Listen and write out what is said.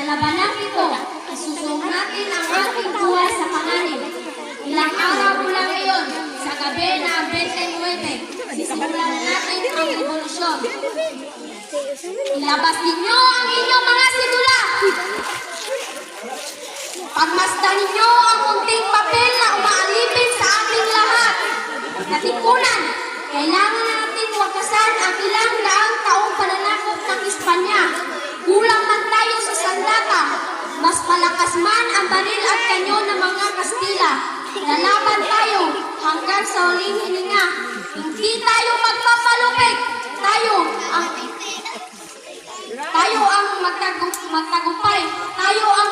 Sa labanang ito, isusong natin ang ating buhay sa panganib. Ilang araw mula ngayon, sa gabi na 29, sisimulan na natin ang revolusyon. Ilabas ninyo ang inyong mga sidula. Pagmasdan ninyo ang munting papel na umaalipin sa ating lahat. Katipunan, kailangan natin wakasan ang ilang daang taong pananakop ng Espanya. Kulang man tayo sa sandata, mas malakas man ang baril at kanyon ng mga Kastila. Lalaban tayo hanggang sa huling hininga. Hindi tayo magpapalupig. Tayo ang magtagumpay. Tayo ang